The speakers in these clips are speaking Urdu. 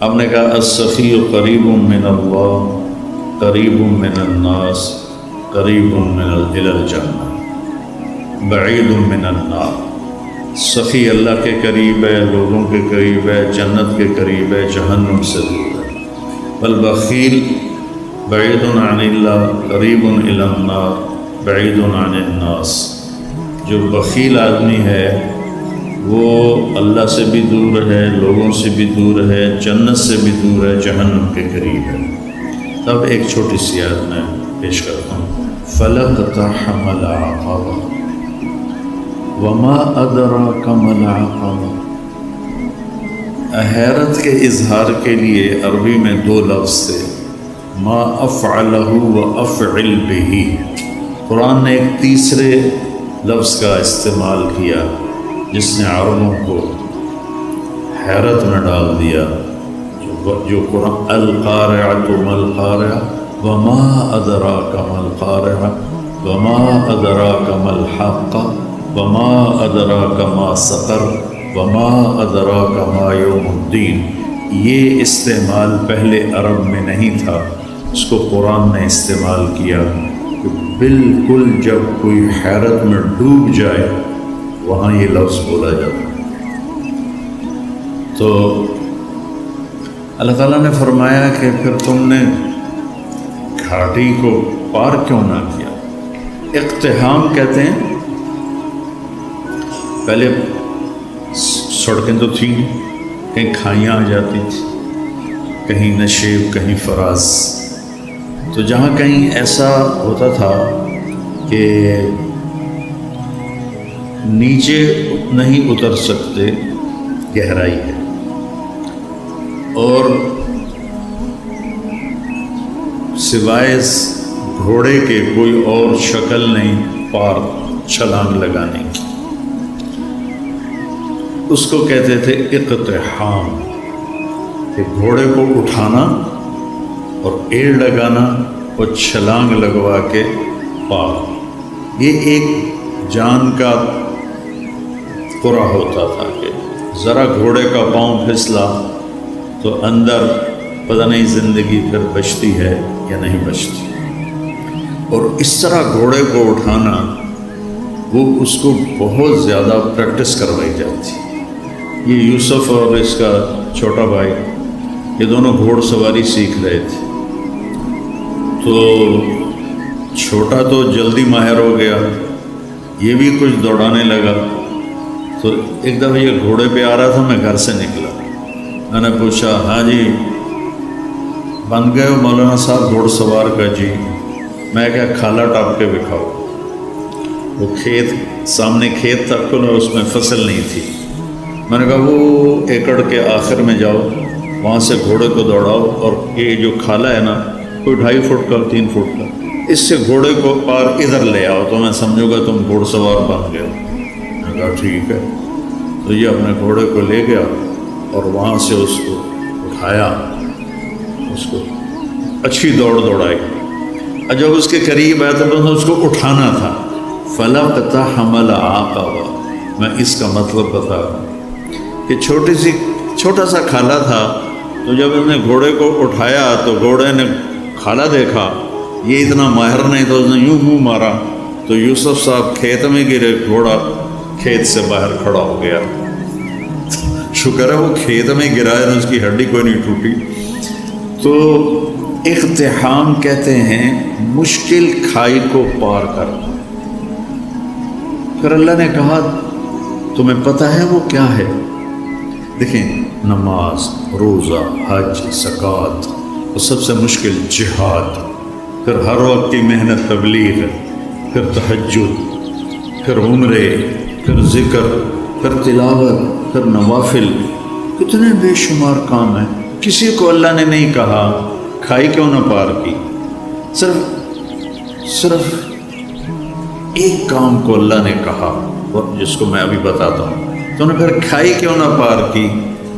آپ نے کہا السخی قریب من اللہ قریب من الناس قریب من الجنہ بعید من النار۔ سخی اللہ کے قریب ہے، لوگوں کے قریب ہے، جنت کے قریب ہے، جہنم سے دور ہے۔ والبخیل بعید عن اللہ قریب الی النار بعید عن الناس۔ جو بخیل آدمی ہے وہ اللہ سے بھی دور ہے، لوگوں سے بھی دور ہے، جنت سے بھی دور ہے، جہنم کے قریب ہے۔ تب ایک چھوٹی سی آیت میں پیش کرتا ہوں۔ فَلَقْتَحَمَ الْعَقَبَةَ وَمَا أَدْرَاكَ مَا الْعَقَبَةُ۔ حیرت کے اظہار کے لیے عربی میں دو لفظ تھے، ما افعلہ و افعل بہ۔ قرآن نے ایک تیسرے لفظ کا استعمال کیا جس نے عربوں کو حیرت میں ڈال دیا۔ جو قرآن القارعۃ ما القارعہ وما ادراک ما القارعہ وما ادراک ما الحاقہ وما ادراک ما سقر وما ادراک ما یوم الدین، یہ استعمال پہلے عرب میں نہیں تھا، اس کو قرآن نے استعمال کیا کہ بالکل جب کوئی حیرت میں ڈوب جائے وہاں یہ لفظ بولا جاتا ہے۔ تو اللہ تعالیٰ نے فرمایا کہ پھر تم نے گھاٹی کو پار کیوں نہ کیا؟ اقتحام کہتے ہیں، پہلے سڑکیں تو تھیں، کہیں کھائیاں آ جاتی تھیں، کہیں نشیب، کہیں فراز۔ تو جہاں کہیں ایسا ہوتا تھا کہ نیچے نہیں اتر سکتے، گہرائی ہے، اور سوائے گھوڑے کے کوئی اور شکل نہیں پار چھلانگ لگانے کی، اس کو کہتے تھے اقتحام، کہ گھوڑے کو اٹھانا اور ایڑ لگانا اور چھلانگ لگوا کے پار۔ یہ ایک جان کا قرا ہوتا تھا کہ ذرا گھوڑے کا پاؤں پھسلا تو اندر پتہ نہیں زندگی پھر بچتی ہے یا نہیں بچتی۔ اور اس طرح گھوڑے کو اٹھانا، وہ اس کو بہت زیادہ پریکٹس کروائی جاتی۔ یہ یوسف اور اس کا چھوٹا بھائی، یہ دونوں گھوڑ سواری سیکھ رہے تھے، تو چھوٹا تو جلدی ماہر ہو گیا، یہ بھی کچھ دوڑانے لگا۔ تو ایک دفعہ یہ گھوڑے پہ آ رہا تھا، میں گھر سے نکلا، میں نے پوچھا ہاں جی بن گئے ہو مولانا صاحب گھوڑ سوار کا؟ جی۔ میں کیا کھالا ٹاپ کے دکھاؤ۔ وہ کھیت سامنے کھیت تھا کھلا، اس میں فصل نہیں تھی۔ میں نے کہا وہ ایکڑ کے آخر میں جاؤ، وہاں سے گھوڑے کو دوڑاؤ، اور یہ جو کھالا ہے نا کوئی 2.5 فٹ کا 3 فٹ کا، اس سے گھوڑے کو پار ادھر لے آؤ تو میں سمجھوں گا تم گھوڑ سوار بن گئے۔ میں نے کہا ٹھیک ہے۔ تو یہ اپنے گھوڑے کو لے گیا اور وہاں سے اس کو اٹھایا، اس کو اچھی دوڑ دوڑائی، اور جب اس کے قریب آیا تو اس کو اٹھانا تھا۔ فَلَقْتَحَمَ الْعَقَبَةَ، میں اس کا مطلب بتا رہا ہوں کہ چھوٹا سا کھالا تھا، تو جب اس نے گھوڑے کو اٹھایا تو گھوڑے نے کھالا دیکھا، یہ اتنا ماہر نہیں تھا، اس نے یوں منہ مارا تو یوسف صاحب کھیت میں گرے، گھوڑا کھیت سے باہر کھڑا ہو گیا۔ شکر ہے وہ کھیت میں گرا ہے، اس کی ہڈی کوئی نہیں ٹوٹی۔ تو اقتحام کہتے ہیں مشکل کھائی کو پار کرنا۔ پھر اللہ نے کہا تمہیں پتہ ہے وہ کیا ہے؟ دیکھیں، نماز، روزہ، حج، زکوٰۃ، اور سب سے مشکل جہاد، پھر ہر وقت کی محنت تبلیغ، پھر تہجد، پھر عمرے، پھر ذکر، پھر تلاوت، پھر نوافل، کتنے بے شمار کام ہیں۔ کسی کو اللہ نے نہیں کہا کھائی کیوں نہ پار کی، صرف ایک کام کو اللہ نے کہا، جس کو میں ابھی بتاتا ہوں۔ تو انہیں پھر کھائی کیوں نہ پار کی،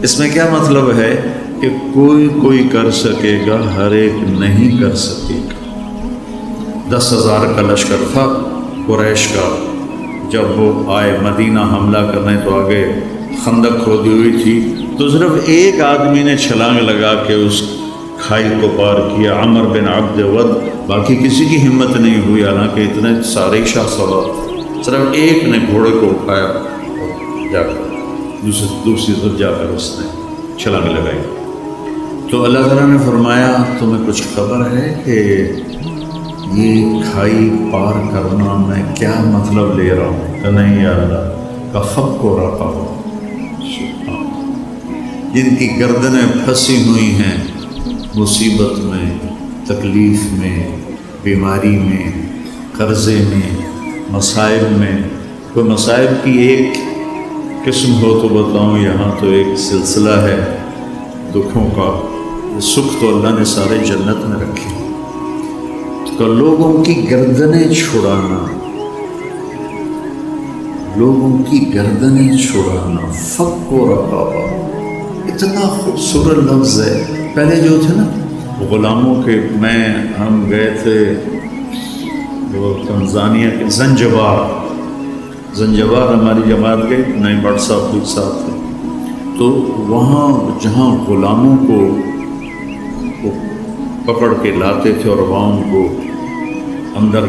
اس میں کیا مطلب ہے کہ کوئی کر سکے گا، ہر ایک نہیں کر سکے گا۔ 10,000 کا لشکر تھا قریش کا، جب وہ آئے مدینہ حملہ کرنے تو آگے خندق کھودی ہوئی تھی، تو صرف ایک آدمی نے چھلانگ لگا کے اس کھائی کو پار کیا، عمر بن عبد ود، باقی کسی کی ہمت نہیں ہوئی، حالانکہ اتنے سارے شاہ سوار، صرف ایک نے گھوڑے کو اٹھایا اور جا کر دوسری طرف جا کر اس نے چھلانگ لگائی۔ تو اللہ تعالیٰ نے فرمایا تمہیں کچھ خبر ہے کہ یہ کھائی پار کرنا میں کیا مطلب لے رہا ہوں؟ کہ نہیں یا اللہ، کا فق کو رکھا ہو، جن کی گردنیں پھنسی ہوئی ہیں مصیبت میں، تکلیف میں، بیماری میں، قرضے میں، مصائب میں۔ کوئی مصائب کی ایک قسم ہو تو بتاؤں، یہاں تو ایک سلسلہ ہے دکھوں کا۔ سکھ تو اللہ نے سارے جنت میں رکھے، تو لوگوں کی گردنیں چھڑانا، لوگوں کی گردنیں چھڑانا، فق و رقابہ، اتنا خوبصورت لفظ ہے۔ پہلے جو تھے نا غلاموں کے، ہم گئے تھے وہ تنزانیہ کے زنجبار ہماری جماعت گئی، نئی بٹ صاحب بھی ساتھ تھے، تو وہاں جہاں غلاموں کو پکڑ کے لاتے تھے اور وہاں ان کو اندر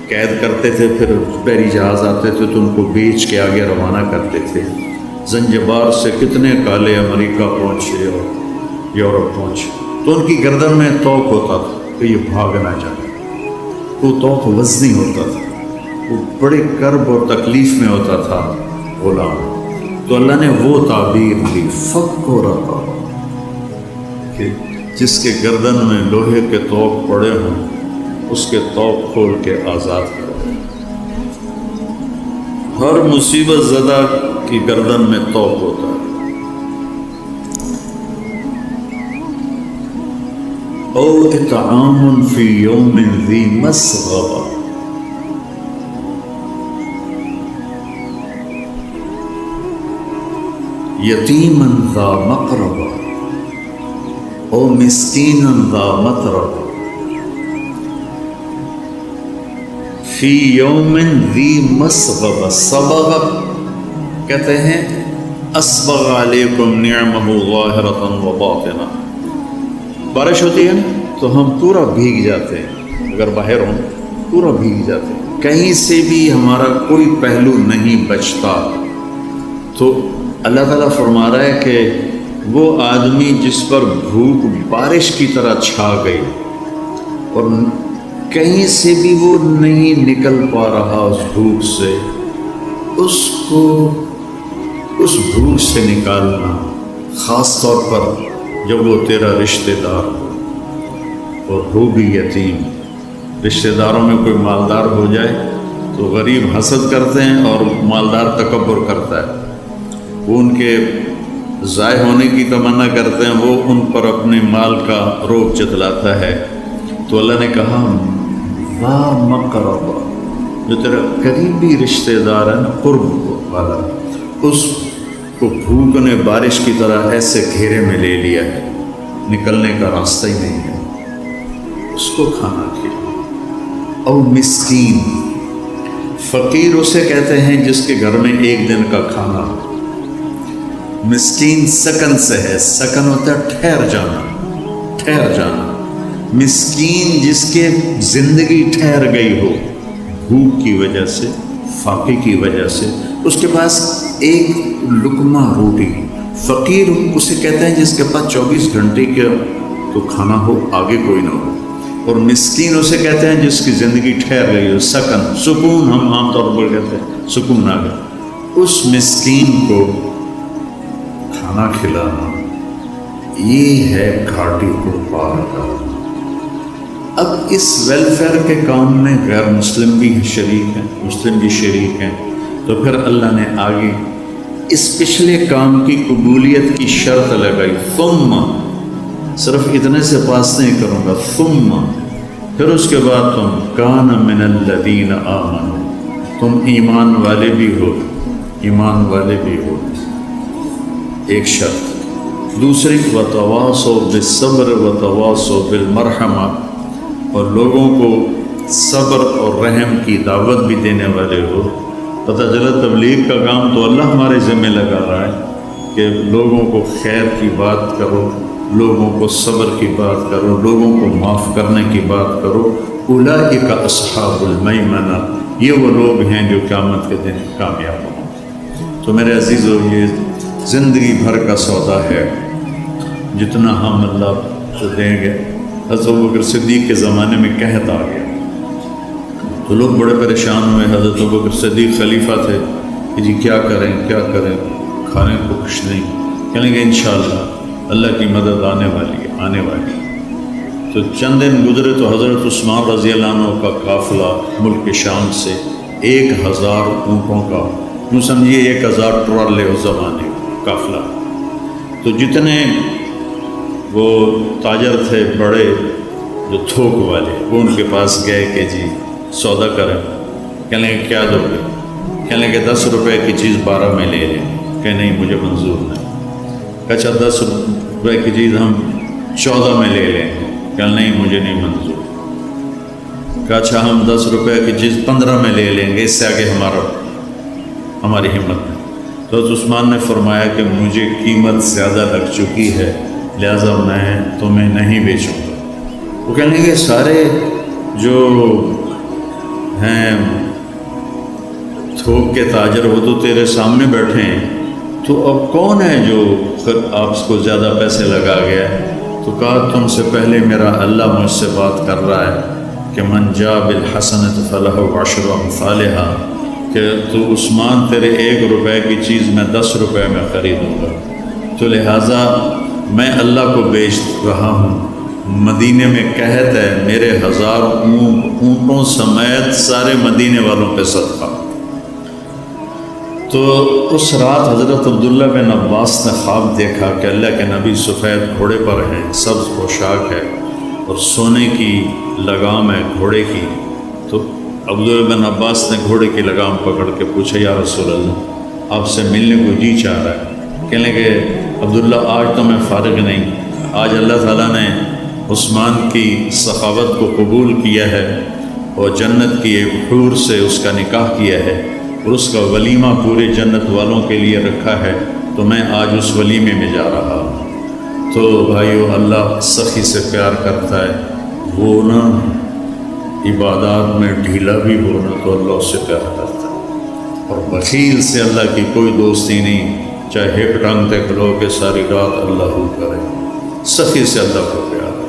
قید کرتے تھے، پھر بحری جہاز آتے تھے تو ان کو بیچ کے آگے روانہ کرتے تھے۔ زنجبار سے کتنے کالے امریکہ پہنچے اور یورپ پہنچے، تو ان کی گردن میں توق ہوتا تھا کہ یہ بھاگ نہ جائے۔ وہ توق وزنی ہوتا تھا، وہ بڑے کرب اور تکلیف میں ہوتا تھا غلام۔ تو اللہ نے وہ تعبیر دی، فق و رقابہ، کہ جس کے گردن میں لوہے کے توق پڑے ہوں اس کے توق کھول کے آزاد کرو۔ ہر مصیبت زدہ کی گردن میں توق ہوتا ہے۔ او اطعام فی یوم ذی مسغبہ، یتیما ذا مقربہ او مسکینا ذا متربہ، فی یوم ذی مسغبہ۔ صبغ کہتے ہیں اسبغ علیکم نعمہ ظاہرۃ و باطنہ۔ بارش ہوتی ہے نا تو ہم پورا بھیگ جاتے ہیں، اگر باہر ہوں پورا بھیگ جاتے ہیں، کہیں سے بھی ہمارا کوئی پہلو نہیں بچتا۔ تو اللہ تعالیٰ فرما رہا ہے کہ وہ آدمی جس پر بھوک بارش کی طرح چھا گئی اور کہیں سے بھی وہ نہیں نکل پا رہا اس بھوک سے، اس کو اس بھوک سے نکالنا، خاص طور پر جب وہ تیرا رشتہ دار ہو اور ہو بھی یتیم۔ رشتہ داروں میں کوئی مالدار ہو جائے تو غریب حسد کرتے ہیں اور مالدار تکبر کرتا ہے، وہ ان کے ضائع ہونے کی تمنا کرتے ہیں، وہ ان پر اپنے مال کا روب جتلاتا ہے۔ تو اللہ نے کہا ذا مقربہ، جو تیرا قریبی رشتہ دار ہے نا، قرب والا، اس کو بھوک نے بارش کی طرح ایسے گھیرے میں لے لیا ہے، نکلنے کا راستہ ہی نہیں ہے، اس کو کھانا کھلاؤ۔ اور مسکین، فقیر اسے کہتے ہیں جس کے گھر میں ایک دن کا کھانا ہو۔ مسکین سکن سے ہے، سکن ہوتا ہے ٹھہر جانا، ٹھہر جانا۔ مسکین جس کے زندگی ٹھہر گئی ہو بھوک کی وجہ سے، فاقے کی وجہ سے، اس کے پاس ایک لقمہ روٹی۔ فقیر اسے کہتے ہیں جس کے پاس 24 گھنٹے کا تو کھانا ہو، آگے کوئی نہ ہو۔ اور مسکین اسے کہتے ہیں جس کی زندگی ٹھہر گئی ہو، سکن، سکون ہم عام طور پر کہتے ہیں، سکون آ گیا۔ اس مسکین کو کھانا کھلانا، یہ ہے گھاٹی کو پار کرنا۔ اب اس ویلفیئر کے کام میں غیر مسلم بھی شریک ہیں، مسلم بھی شریک ہیں، تو پھر اللہ نے آگے اس پچھلے کام کی قبولیت کی شرط لگائی، ثم، صرف اتنے سے پاس نہیں کروں گا، ثم، پھر اس کے بعد تم کان من الذین آمنوا، تم ایمان والے بھی ہو، ایمان والے بھی ہو، ایک شرط۔ دوسری وتواصوا بالصبر وتواصوا بالمرحمہ، اور لوگوں کو صبر اور رحم کی دعوت بھی دینے والے ہو۔ پتہ چلا تبلیغ کا کام تو اللہ ہمارے ذمہ لگا رہا ہے، کہ لوگوں کو خیر کی بات کرو، لوگوں کو صبر کی بات کرو، لوگوں کو معاف کرنے کی بات کرو۔ اولئک اصحاب المیمنہ، یہ وہ لوگ ہیں جو قیامت کے دن کامیاب ہوں۔ تو میرے عزیزو، یہ زندگی بھر کا سودا ہے، جتنا ہم اللہ کو دیں گے۔ حضرت ابوبکر صدیق کے زمانے میں قحط آ گیا تو لوگ بڑے پریشان ہوئے۔ حضرت ابوبکر صدیق خلیفہ تھے کہ جی کیا کریں کیا کریں، کھانے کو کچھ نہیں۔ کہیں گے انشاءاللہ اللہ کی مدد آنے والی ہے، آنے والی ہے۔ تو چند دن گزرے تو حضرت عثمان رضی اللہ عنہ کا قافلہ ملک شام سے 1000 اونٹوں کا، یوں سمجھیے 1000 ٹرالے اس زمانے کا قافلہ۔ تو جتنے وہ تاجر تھے بڑے جو تھوک والے، وہ ان کے پاس گئے کہ جی سودا کریں۔ کہنے لگے کیا دو گے؟ کہنے لگے 10 روپے کی چیز 12 میں لے لیں۔ کہ نہیں مجھے منظور نہیں۔ اچھا 10 روپے کی چیز ہم 14 میں لے لیں۔ کہ نہیں مجھے نہیں منظور۔ کہ اچھا ہم 10 روپے کی چیز 15 میں لے لیں گے، اس سے آگے ہماری ہمت نہیں۔ تو عثمان نے فرمایا کہ مجھے قیمت زیادہ لگ چکی ہے، لہذا میں تمہیں نہیں بیچوں گا۔ وہ کہنے لگے سارے جو ہیں تھوک کے تاجر وہ تو تیرے سامنے بیٹھے ہیں، تو اب کون ہے جو آپ کو زیادہ پیسے لگا گیا ہے؟ تو کہا تم سے پہلے میرا اللہ مجھ سے بات کر رہا ہے کہ من جاء بالحسنۃ فلہ عشر امثالھا، کہ تو عثمان تیرے 1 روپے کی چیز میں 10 روپے میں خریدوں گا۔ تو لہٰذا میں اللہ کو بیچ رہا ہوں۔ مدینے میں قحط ہے، میرے 1000 اونٹوں سمیت سارے مدینے والوں پہ صدقہ۔ تو اس رات حضرت عبداللہ بن عباس نے خواب دیکھا کہ اللہ کے نبی سفید گھوڑے پر ہیں، سبز پوشاک ہے اور سونے کی لگام ہے گھوڑے کی۔ تو عبداللہ بن عباس نے گھوڑے کی لگام پکڑ کے پوچھا یا رسول اللہ آپ سے ملنے کو جی چاہ رہا ہے۔ کہنے لگے عبداللہ آج تو میں فارغ نہیں، آج اللہ تعالیٰ نے عثمان کی سخاوت کو قبول کیا ہے اور جنت کی ایک حور سے اس کا نکاح کیا ہے اور اس کا ولیمہ پورے جنت والوں کے لیے رکھا ہے، تو میں آج اس ولیمے میں جا رہا ہوں۔ تو بھائیو، اللہ سخی سے پیار کرتا ہے، وہ نا عبادات میں ڈھیلا بھی ہونا تو اللہ اس سے پیار کرتا ہے، اور بخیل سے اللہ کی کوئی دوستی نہیں، چاہے ہٹ ٹانگ تک لو کہ ساری رات اللہ ہو کرے، سخی سے اللہ کو پیار ہے۔